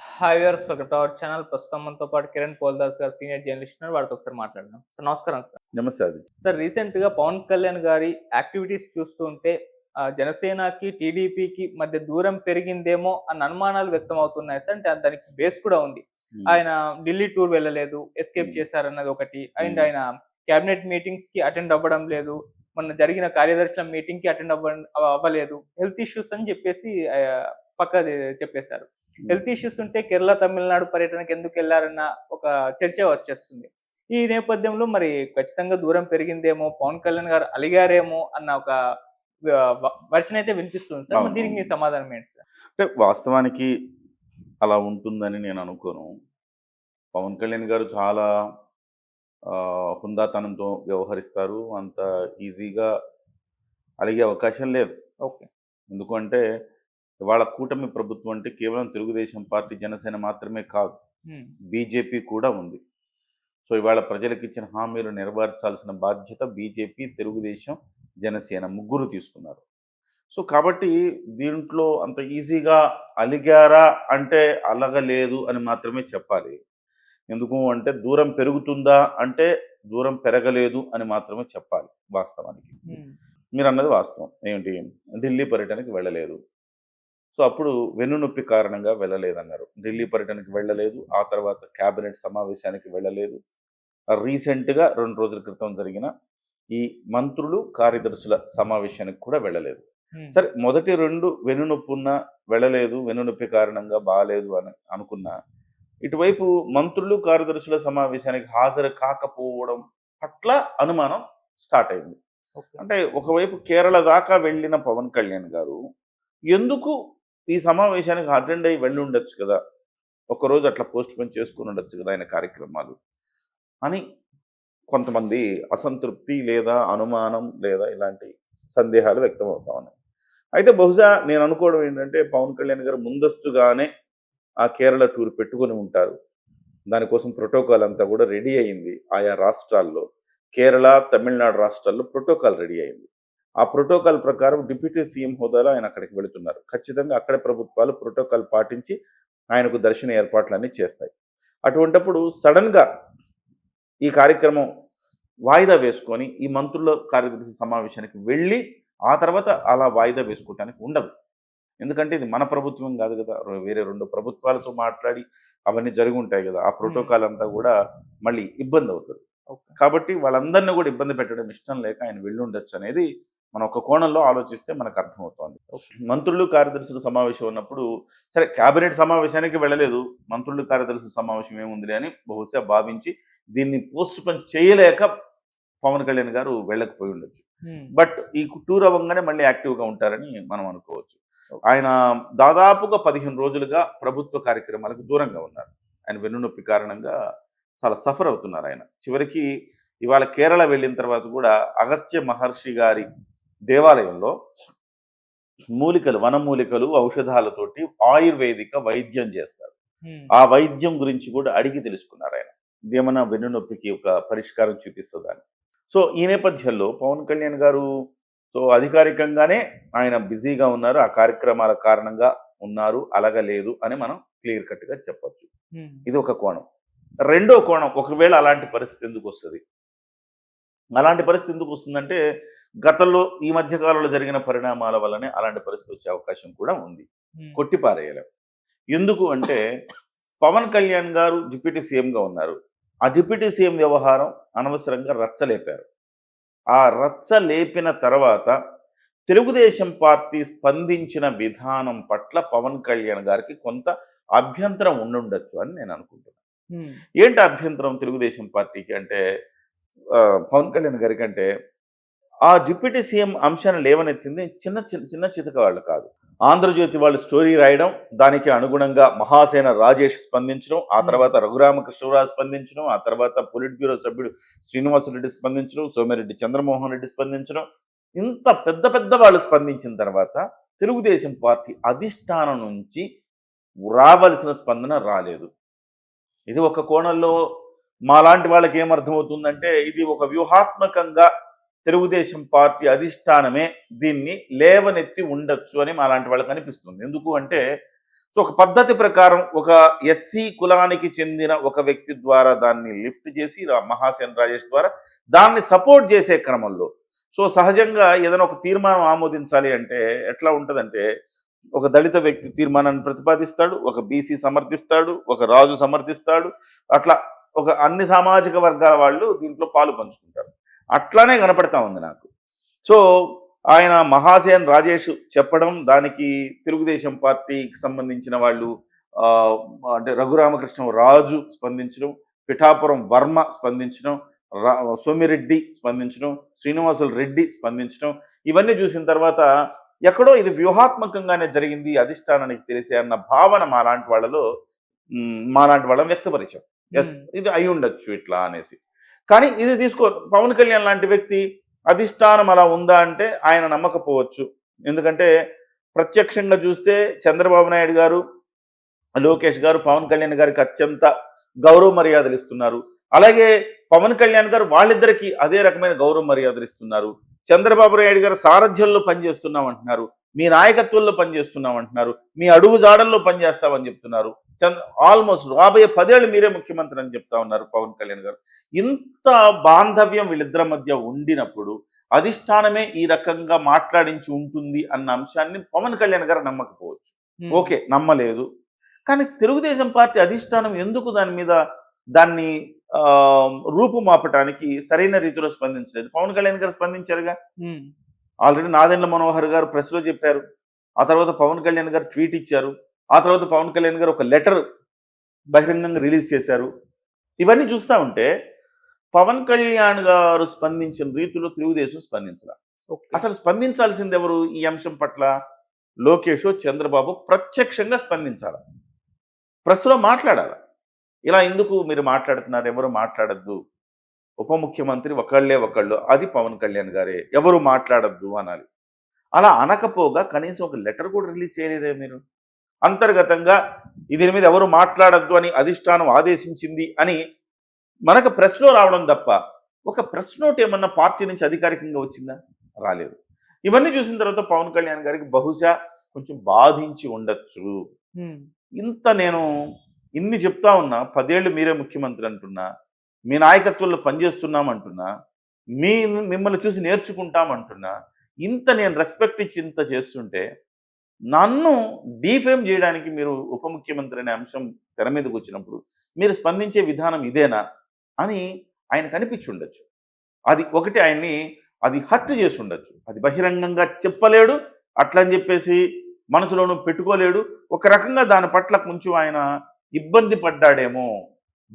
Hi viewers, welcome to our channel. ప్రస్తుతం మనతో పాటు కిరణ్ పోల్దాస్ గారు సీనియర్ జర్నలిస్ట్ ఉన్నారు. వారితో ఒకసారి మాట్లాడదాం. సార్ నమస్కారం సార్. నమస్తే అది. సార్ రీసెంట్‌గా పవన్ కళ్యాణ్ గారి యాక్టివిటీస్ చూస్తూ ఉంటే జనసేనకి, టీడీపీకి మధ్య దూరం పెరిగిందేమో అన్న అనుమానాలు వ్యక్తం అవుతున్నాయి సార్. అంటే దానికి బేస్ కూడా ఉంది. హ్మ్. ఆయన ఢిల్లీ టూర్ వెళ్ళలేదు, ఎస్కేప్ హ్మ్. చేశారన్నది ఒకటి. అండ్ హ్మ్. ఆయన క్యాబినెట్ మీటింగ్స్‌కి అటెండ్ అవ్వడం లేదు. మొన్న జరిగిన కార్యదర్శుల మీటింగ్‌కి అటెండ్ అవ్వలేదు. హెల్త్ ఇష్యూస్ అని చెప్పేసి పక్కది చెప్పేశారు. హ్మ్. హెల్త్ ఇష్యూస్ ఉంటే కేరళ, తమిళనాడు పర్యటనకి ఎందుకెళ్లారన్న ఒక చర్చ వచ్చేస్తుంది. ఈ నేపథ్యంలో మరి ఖచ్చితంగా దూరం పెరిగిందేమో, పవన్ కళ్యాణ్ గారు అలిగారేమో అన్న ఒక వెర్షన్ అయితే వినిపిస్తుంది సార్. మరి అవును. దీనికి మీ సమాధానం ఏంటి సార్? అంటే వాస్తవానికి అలా ఉంటుందని నేను అనుకోను. పవన్ కళ్యాణ్ గారు చాలా హుందాతనంతో వ్యవహరిస్తారు. అంత ఈజీగా అలిగే అవకాశం లేదు. ఓకే. ఎందుకు అంటే ఇవాళ కూటమి ప్రభుత్వం అంటే కేవలం తెలుగుదేశం పార్టీ, జనసేన మాత్రమే కాదు. హ్మ్. బీజేపీ కూడా ఉంది. సో, ఇవాళ ప్రజలకిచ్చిన హామీలు నెరవేర్చాల్సిన బాధ్యత బీజేపీ, తెలుగుదేశం, జనసేన ముగ్గురు తీసుకున్నారు. సో, కాబట్టి దీంట్లో అంత ఈజీగా అలిగారా అంటే అలగలేదు అని మాత్రమే చెప్పాలి. ఎందుకు అంటే దూరం పెరుగుతుందా అంటే దూరం పెరగలేదు అని మాత్రమే చెప్పాలి వాస్తవానికి. హ్మ్. మీరన్నది వాస్తవం. ఏంటి? ఢిల్లీ పర్యటనకి వెళ్ళలేదు. సో, అప్పుడు వెన్నునొప్పి కారణంగా వెళ్ళలేదన్నారు. ఢిల్లీ పర్యటనకి వెళ్ళలేదు. ఆ తర్వాత కేబినెట్ సమావేశానికి వెళ్ళలేదు. రీసెంట్‌గా 2 రోజుల క్రితం జరిగిన ఈ మంత్రులు, కార్యదర్శుల సమావేశానికి కూడా వెళ్ళలేదు. హ్మ్. సరే మొదటి 2 వెన్నునొప్పున్నా వెళ్ళలేదు. వెన్నునొప్పి కారణంగా బాలేదు అని అనుకున్నా. ఇటువైపు మంత్రులు, కార్యదర్శుల సమావేశానికి హాజరు కాకపోవడం పట్ల అనుమానం స్టార్ట్ అయింది. ఓకే. అంటే ఒకవైపు కేరళ దాకా వెళ్ళిన పవన్ కళ్యాణ్ గారు ఎందుకు ఈ సమావేశానికి అటెండ్ అయ్యి వెళ్ళుండొచ్చు కదా! ఒక్కరోజు అట్లా పోస్ట్‌పోన్ చేసుకొనుండొచ్చు కదా! ఆయన కార్యక్రమాలు అని కొంతమంది అసంతృప్తి లేదా అనుమానం లేదా ఇలాంటి సందేహాలు వ్యక్తమవుతా ఉన్నాయి. అయితే బహుశా నేను అనుకోవడం ఏంటంటే పవన్ కళ్యాణ్ గారు ముందస్తుగానే ఆ కేరళ టూర్ పెట్టుకొని ఉంటారు. దానికోసం ప్రోటోకాల్ అంతా కూడా రెడీ అయింది. ఆయా రాష్ట్రాల్లో కేరళ, తమిళనాడు రాష్ట్రాల్లో ప్రోటోకాల్ రెడీ అయింది. ఆ ప్రోటోకాల్ ప్రకారం డిప్యూటీ సీఎం హోదాలో ఆయన అక్కడికి వెళుతున్నారు. ఖచ్చితంగా అక్కడి ప్రభుత్వాలు ప్రోటోకాల్ పాటించి ఆయనకు దర్శన ఏర్పాట్లన్నీ చేస్తాయి. అటువంటప్పుడు సడెన్‌గా ఈ కార్యక్రమం వాయిదా వేసుకొని, ఈ మంత్రుల కార్యదర్శి సమావేశానికి వెళ్ళి, ఆ తర్వాత అలా వాయిదా వేసుకోవటానికి ఉండదు. ఎందుకంటే ఇది మన ప్రభుత్వం గాదు గదా! వేరే 2 ప్రభుత్వాలతో మాట్లాడి అవన్నీ జరిగుంటాయి గదా! ఆ హ్మ్. ప్రోటోకాల్ అంతా గూడా మళ్ళీ ఇబ్బందవుతది. ఓకే. కాబట్టి వాళ్ళందరిని గూడా ఇబ్బంది పెట్టడం ఇష్టం లేక ఆయన వెళ్ళుండొచ్చనేది మనం ఒక కోణంలో ఆలోచిస్తే మనకర్థమవుతోంది. ఓకే. మంత్రులు, కార్యదర్శుల సమావేశం ఉన్నప్పుడు సరే కేబినెట్ సమావేశానికి వెళ్ళలేదు. మంత్రులు, కార్యదర్శుల సమావేశం ఏముందిలే అని బహుశా భావించి దీన్ని పోస్ట్‌పోన్ చేయలేక పవన్ కళ్యాణ్ గారు వెళ్ళకపోయి ఉండొచ్చు. హ్మ్. బట్ ఈ టూర్ అవ్వంగానే మళ్ళీ యాక్టివ్‌గా ఉంటారని మనం అనుకోవచ్చు. ఓకే. ఆయన దాదాపుగా 15 రోజులుగా ప్రభుత్వ కార్యక్రమాలకు దూరంగా ఉన్నారు. ఆయన వెన్నునొప్పి కారణంగా చాలా సఫర్ అవుతున్నారాయన. చివరికి ఇవాళ కేరళ వెళ్ళిన తర్వాత కూడా అగస్త్య మహర్షి గారి దేవాలయంలో మూలికలు, వనమూలికలు, ఔషధాలతోటి ఆయుర్వేదిక వైద్యం చేస్తారు. హ్మ్. ఆ వైద్యం గురించి కూడా అడిగి తెలుసుకున్నారాయన. ఇదేమన్నా వెన్నునొప్పికి ఒక పరిష్కారం చూపిస్తదా అని. సో, ఈ నేపథ్యంలో పవన్ కళ్యాణ్ గారు అధికారికంగానే ఆయన బిజీగా ఉన్నారు. ఆ కార్యక్రమాల కారణంగా ఉన్నారు. అలగలేదు అని మనం క్లియర్ కట్‌గా చెప్పొచ్చు. హ్మ్. ఇది ఒక కోణం. రెండో కోణం ఒకవేళ అలాంటి పరిస్థితి ఎందుకొస్తది? అలాంటి పరిస్థితి ఎందుకొస్తుందంటే, గతంలో ఈ మధ్య కాలంలో జరిగిన పరిణామాల వల్లనే అలాంటి పరిస్థితి వచ్చే అవకాశం కూడా ఉంది. హ్మ్. కొట్టిపారేయలేం. ఎందుకు అంటే, పవన్ కళ్యాణ్ గారు డిప్యూటీ సీఎంగా ఉన్నారు. ఆ డిప్యూటీ సీఎం వ్యవహారం అనవసరంగా రచ్చలేపారు. ఆ రచ్చ లేపిన తర్వాత తెలుగుదేశం పార్టీ స్పందించిన విధానం పట్ల పవన్ కళ్యాణ్ గారికి కొంత అభ్యంతరం ఉండుండొచ్చు అని నేను అనుకుంటున్నాను. హ్మ్. ఏంటి అభ్యంతరం తెలుగుదేశం పార్టీకి అంటే పవన్ కళ్యాణ్ గారికంటే ఆ డిప్యూటీ సీఎం అంశాన్ని లేవనెత్తింది చిన్న చితక వాళ్ళు కాదు. ఆంధ్రజ్యోతి వాళ్ళు స్టోరీ రాయడం, దానికి అనుగుణంగా మహాసేన రాజేష్ స్పందించడం, ఆ హ్మ్. తర్వాత రఘురామకృష్ణరాజు స్పందించడం, ఆ తర్వాత పొలిట్ బ్యూరో సభ్యుడు శ్రీనివాసరెడ్డి స్పందించడం, సోమిరెడ్డి చంద్రమోహన్ రెడ్డి స్పందించడం. ఇంత పెద్ద పెద్ద వాళ్ళు స్పందించిన తర్వాత తెలుగుదేశం పార్టీ అధిష్టానం నుంచి రావలసిన స్పందన రాలేదు. ఇది ఒక కోణంలో మాలాంటి వాళ్ళకి ఏమర్థమవుతుందంటే, ఇది ఒక వ్యూహాత్మకంగా తెలుగుదేశం పార్టీ అధిష్టానమే దీన్ని లేవనెత్తి ఉండొచ్చు అని మాలాంటి వాళ్ళకి అనిపిస్తుంది. ఎందుకు అంటే, సో ఒక పద్ధతి ప్రకారం ఒక ఎస్సీ కులానికి చెందిన ఒక వ్యక్తి ద్వారా దాన్ని లిఫ్ట్ చేసి మహాసేన్ రాజేష్ ద్వారా దాన్ని సపోర్ట్ చేసే క్రమంలో సో సహజంగా ఏదైనా ఒక తీర్మానం ఆమోదించాలి అంటే ఎట్లా ఉంటుందంటే ఒక దళిత వ్యక్తి తీర్మానాన్ని ప్రతిపాదిస్తాడు, ఒక బీసీ సమర్థిస్తాడు, ఒక రాజు సమర్థిస్తాడు, అట్లా ఒక అన్ని సామాజిక వర్గాల వాళ్ళు దీంట్లో పాలు పంచుకుంటారు. అట్లానే కనపడతా ఉంది నాకు. సో ఆయన మహాసేన్ రాజేష్ చెప్పడం, దానికి తెలుగుదేశం పార్టీకి సంబంధించిన వాళ్ళు అంటే రఘురామకృష్ణ రాజు స్పందించడం, పిఠాపురం వర్మ స్పందించడం, సోమిరెడ్డి స్పందించడం, శ్రీనివాసులు రెడ్డి స్పందించడం, ఇవన్నీ చూసిన తర్వాత ఎక్కడో ఇది వ్యూహాత్మకంగానే జరిగింది అధిష్టానానికి తెలిసే అన్న భావన మాలాంటి వాళ్ళం వ్యక్తపరిచాం. ఎస్, ఇది అయి ఉండొచ్చు ఇట్లా అనేసి. కానీ ఇది తీసుకో, పవన్ కళ్యాణ్ లాంటి వ్యక్తి అధిష్టానం అలా ఉందా అంటే ఆయన నమ్మకపోవచ్చు. ఎందుకంటే ప్రత్యక్షంగా చూస్తే చంద్రబాబు నాయుడు గారు, లోకేష్ గారు పవన్ కళ్యాణ్ గారికి అత్యంత గౌరవ మర్యాదలు ఇస్తున్నారు. అలాగే పవన్ కళ్యాణ్ గారు వాళ్ళిద్దరికీ అదే రకమైన గౌరవ మర్యాదలు ఇస్తున్నారు. చంద్రబాబు నాయుడు గారు సారథ్యంలో పనిచేస్తున్నాం అంటున్నారు, మీ నాయకత్వంలో పనిచేస్తున్నాం అంటున్నారు, మీ అడుగు జాడల్లో పనిచేస్తామని చెప్తున్నారు. ఆల్మోస్ట్ రాబోయే 10 ఏళ్ళు మీరే ముఖ్యమంత్రి అని చెప్తా ఉన్నారు పవన్ కళ్యాణ్ గారు. ఇంత బాంధవ్యం వీళ్ళిద్దరి మధ్య ఉండినప్పుడు అధిష్టానమే ఈ రకంగా మాట్లాడించి ఉంటుంది అన్న అంశాన్ని పవన్ కళ్యాణ్ గారు నమ్మకపోవచ్చు. ఓకే, నమ్మలేదు. కానీ తెలుగుదేశం పార్టీ అధిష్టానం ఎందుకు దాన్ని రూపుమాపటానికి సరైన రీతిలో స్పందించలేదు? పవన్ కళ్యాణ్ గారు స్పందించారుగా. ఆల్రెడీ నాదెండ్ల మనోహర్ గారు ప్రెస్లో చెప్పారు, ఆ తర్వాత పవన్ కళ్యాణ్ గారు ట్వీట్ ఇచ్చారు, ఆ తర్వాత పవన్ కళ్యాణ్ గారు ఒక లెటర్ బహిరంగంగా రిలీజ్ చేశారు. ఇవన్నీ చూస్తూ ఉంటే పవన్ కళ్యాణ్ గారు స్పందించిన రీతిలో తెలుగుదేశం స్పందించాల. అసలు స్పందించాల్సింది ఎవరు ఈ అంశం పట్ల? లోకేష్, చంద్రబాబు ప్రత్యక్షంగా స్పందించాలి, ప్రెస్లో మాట్లాడాలి. ఇలా ఎందుకు మీరు మాట్లాడుతున్నారు, ఎవరు మాట్లాడద్దు, ఉప ముఖ్యమంత్రి ఒకళ్ళు, అది పవన్ కళ్యాణ్ గారే, ఎవరు మాట్లాడద్దు అనాలి. అలా అనకపోగా కనీసం ఒక లెటర్ కూడా రిలీజ్ చేయలేదే మీరు? అంతర్గతంగా దీని మీద ఎవరు మాట్లాడద్దు అని అధిష్టానం ఆదేశించింది అని మనకు ప్రెస్లో రావడం తప్ప ఒక ప్రెస్ నోట్ ఏమన్నా పార్టీ నుంచి అధికారికంగా వచ్చిందా? రాలేదు. ఇవన్నీ చూసిన తర్వాత పవన్ కళ్యాణ్ గారికి బహుశా కొంచెం బాధించి ఉండొచ్చు. ఇంత నేను ఇన్ని చెప్తా ఉన్నా, 10 ఏళ్ళు మీరే ముఖ్యమంత్రి అంటున్నా, మీ నాయకత్వంలో పనిచేస్తున్నామంటున్నా, మిమ్మల్ని చూసి నేర్చుకుంటామంటున్నా, ఇంత నేను రెస్పెక్ట్ ఇచ్చి ఇంత చేస్తుంటే నన్ను డీఫేమ్ చేయడానికి మీరు ఉప ముఖ్యమంత్రి అనే అంశం తెర మీదకి వచ్చినప్పుడు మీరు స్పందించే విధానం ఇదేనా అని ఆయనకు అనిపించి ఉండొచ్చు. అది ఒకటి ఆయన్ని అది హర్ట్ చేసి ఉండొచ్చు. అది బహిరంగంగా చెప్పలేడు, అట్లని చెప్పేసి మనసులోనూ పెట్టుకోలేడు. ఒక రకంగా దాని పట్ల కొంచెం ఆయన ఇబ్బంది పడ్డాడేమో,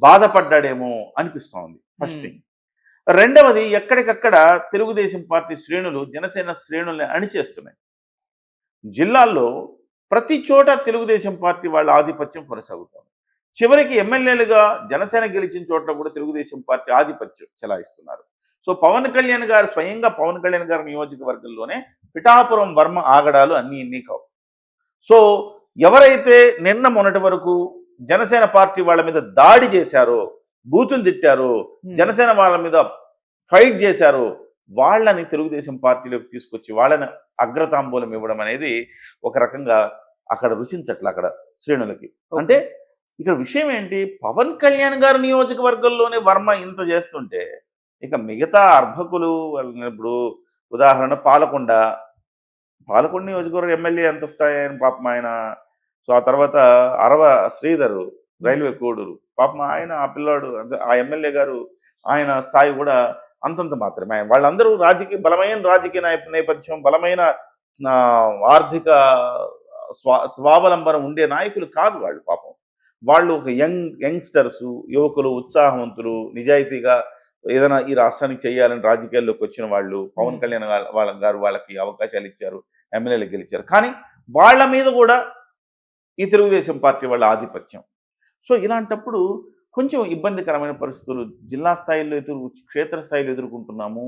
బాధపడ్డాడేమో అనిపిస్తోంది ఫస్ట్ థింగ్. రెండవది, ఎక్కడికక్కడ తెలుగుదేశం పార్టీ శ్రేణులు జనసేన శ్రేణుల్ని అణిచేస్తున్నాయి. జిల్లాల్లో ప్రతి చోట తెలుగుదేశం పార్టీ వాళ్ళ ఆధిపత్యం కొనసాగుతుంది. చివరికి ఎమ్మెల్యేలుగా జనసేన గెలిచిన చోట్ల కూడా తెలుగుదేశం పార్టీ ఆధిపత్యం చెలాయిస్తున్నారు. సో స్వయంగా పవన్ కళ్యాణ్ గారి నియోజకవర్గంలోనే పిఠాపురం వర్మ ఆగడాలు అన్నీ కావు. సో ఎవరైతే నిన్న మొన్నటి వరకు జనసేన పార్టీ వాళ్ళ మీద దాడి చేశారో, బూతులు తిట్టారో, జనసేన వాళ్ళ మీద ఫైట్ చేశారో, వాళ్ళని తెలుగుదేశం పార్టీలోకి తీసుకొచ్చి వాళ్ళని అగ్రతాంబూలం ఇవ్వడం అనేది ఒక రకంగా అక్కడ రుచించట్ల అక్కడ శ్రేణులకి. అంటే ఇక్కడ విషయం ఏంటి, పవన్ కళ్యాణ్ గారి నియోజకవర్గంలోనే వర్మ ఇంత చేస్తుంటే ఇక మిగతా అర్భకులు ఇప్పుడు ఉదాహరణ పాలకొండ నియోజకవర్గం ఎమ్మెల్యే ఎంత స్థాయి ఆయన పాపం ఆయన. సో ఆ తర్వాత అరవ శ్రీధరు రైల్వే కోడూరు పాపం ఆయన, ఆ పిల్లాడు ఆ ఎమ్మెల్యే గారు ఆయన స్థాయి కూడా అంతంత మాత్రమే. వాళ్ళందరూ బలమైన రాజకీయ నేపథ్యం, బలమైన ఆర్థిక స్వావలంబన ఉండే నాయకులు కాదు వాళ్ళు. పాపం వాళ్ళు ఒక యంగ్స్టర్స్, యువకులు, ఉత్సాహవంతులు, నిజాయితీగా ఏదైనా ఈ రాష్ట్రానికి చేయాలని రాజకీయాల్లోకి వచ్చిన వాళ్ళు. పవన్ కళ్యాణ్ గారు వాళ్ళకి అవకాశాలు ఇచ్చారు, ఎమ్మెల్యేలకు గెలిచారు. కానీ వాళ్ళ మీద కూడా ఈ తెలుగుదేశం పార్టీ వాళ్ళ ఆధిపత్యం. సో ఇలాంటప్పుడు కొంచెం ఇబ్బందికరమైన పరిస్థితులు జిల్లా స్థాయిలో క్షేత్రస్థాయిలో ఎదుర్కొంటున్నాము.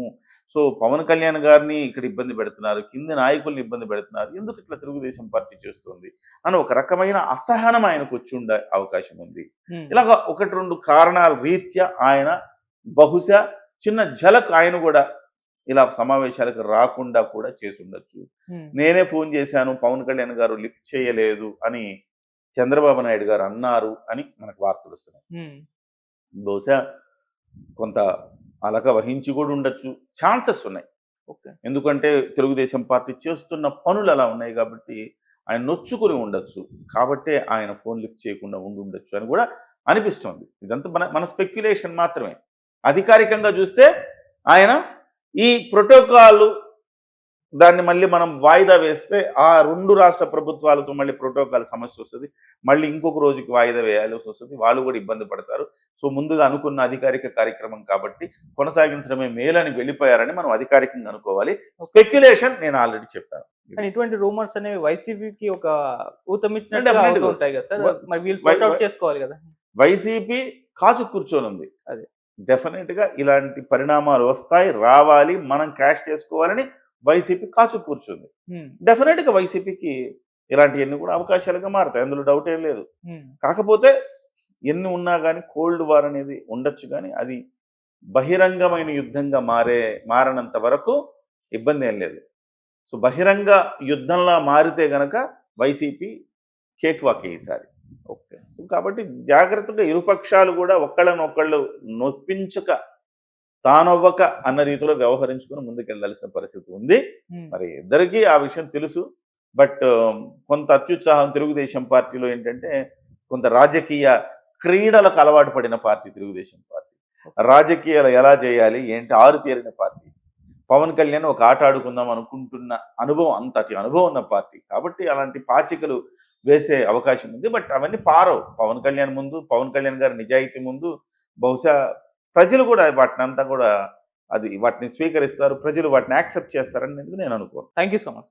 సో పవన్ కళ్యాణ్ గారిని ఇక్కడ ఇబ్బంది పెడుతున్నారు, కింది నాయకుల్ని ఇబ్బంది పెడుతున్నారు, ఎందుకు ఇట్లా తెలుగుదేశం పార్టీ చేస్తుంది అని ఒక రకమైన అసహనం ఆయనకు వచ్చి ఉండే అవకాశం ఉంది. ఇలాగ 1-2 కారణాల రీత్యా ఆయన బహుశా చిన్న ఝలక్ ఆయన కూడా ఇలా సమావేశాలకు రాకుండా కూడా చేసి ఉండొచ్చు. నేనే ఫోన్ చేశాను, పవన్ కళ్యాణ్ గారు లిఫ్ట్ చేయలేదు అని చంద్రబాబు నాయుడు గారు అన్నారు అని మనకు వార్తలు వస్తున్నాయి. ఉమ్, బహుశా కొంత అలక వహించి కూడా ఉండొచ్చు, ఛాన్సెస్ ఉన్నాయి. ఓకే. ఎందుకంటే తెలుగుదేశం పార్టీ చేస్తున్న పనులు అలా ఉన్నాయి కాబట్టి ఆయన నొచ్చుకుని ఉండొచ్చు. కాబట్టే ఆయన ఫోన్ లిఫ్ట్ చేయకుండా ఉండొచ్చు అని కూడా అనిపిస్తోంది. ఇదంతా మన మన స్పెక్యులేషన్ మాత్రమే. అధికారికంగా చూస్తే ఆయన ఈ ప్రోటోకాల్ దాన్ని మళ్ళీ మనం వాయిదా వేస్తే ఆ 2 రాష్ట్ర ప్రభుత్వాలతో మళ్ళీ ప్రోటోకాల్ సమస్య వస్తుంది. మళ్ళీ ఇంకొక రోజుకి వాయిదా వేయాల్సి వస్తుంది. వాళ్ళు కూడా ఇబ్బంది పడతారు. సో ముందుగా అనుకున్న అధికారిక కార్యక్రమం కాబట్టి కొనసాగించడమే మేలని వెళ్ళిపోయారని మనం అధికారికంగా అనుకోవాలి. స్పెక్యులేషన్ నేను ఆల్రెడీ చెప్పాను. కానీ ఇటువంటి రూమర్స్ అనేవి వైసీపీకి ఒక ఊతమిచ్చినట్టు Definitely అవుతూ గా. ఉంటాయి కదా సార్. వ- మరి వీళ్ళు వై- సార్ట్ అవుట్ వై- చేసుకోవాలి కదా. వైసీపీ కాచు కూర్చొనుంది. అదే. డెఫినెట్గా ఇలాంటి పరిణామాలు వస్తాయి, రావాలి, మనం క్యాష్ చేసుకోవాలని వైసీపీ కాచు కూర్చుంది. ఉమ్, డెఫినెట్గా వైసీపీకి ఇలాంటివన్నీ కూడా అవకాశాలుగా మారుతాయి, అందులో డౌట్ ఏం లేదు. ఉమ్, కాకపోతే ఎన్ని ఉన్నా కానీ కోల్డ్ వార్ అనేది ఉండొచ్చు, కానీ అది బహిరంగమైన యుద్ధంగా మారనంత వరకు ఇబ్బంది ఏం లేదు. సో బహిరంగ యుద్ధంలా మారితే గనక వైసీపీ కేక్ వాక్ ఈసారి. ఓకే. సో కాబట్టి జాగ్రత్తగా ఇరుపక్షాలు కూడా ఒకళ్ళనొకళ్ళు నొప్పించక తానవ్వక అన్న రీతిలో వ్యవహరించుకుని ముందుకెళ్లాల్సిన పరిస్థితి ఉంది. ఉమ్, మరి ఇద్దరికీ ఆ విషయం తెలుసు. బట్ కొంత అత్యుత్సాహం తెలుగుదేశం పార్టీలో ఏంటంటే కొంత రాజకీయ క్రీడలకు అలవాటు పడిన పార్టీ తెలుగుదేశం పార్టీ. రాజకీయాలు ఎలా చేయాలి ఏంటి ఆరుతేరిన పార్టీ. పవన్ కళ్యాణ్ ఒక ఆట ఆడుకుందాం అనుకుంటున్న అనుభవం, అంతటి అనుభవం ఉన్న పార్టీ కాబట్టి అలాంటి పాచికలు వేసే అవకాశం ఉంది. బట్ అవన్నీ పారవు పవన్ కళ్యాణ్ ముందు, పవన్ కళ్యాణ్ గారి నిజాయితీ ముందు. బహుశా ప్రజలు కూడా వాటిని అంతా కూడా వాటిని స్వీకరిస్తారు, ప్రజలు వాటిని యాక్సెప్ట్ చేస్తారని నేను అనుకోను. Thank you so much.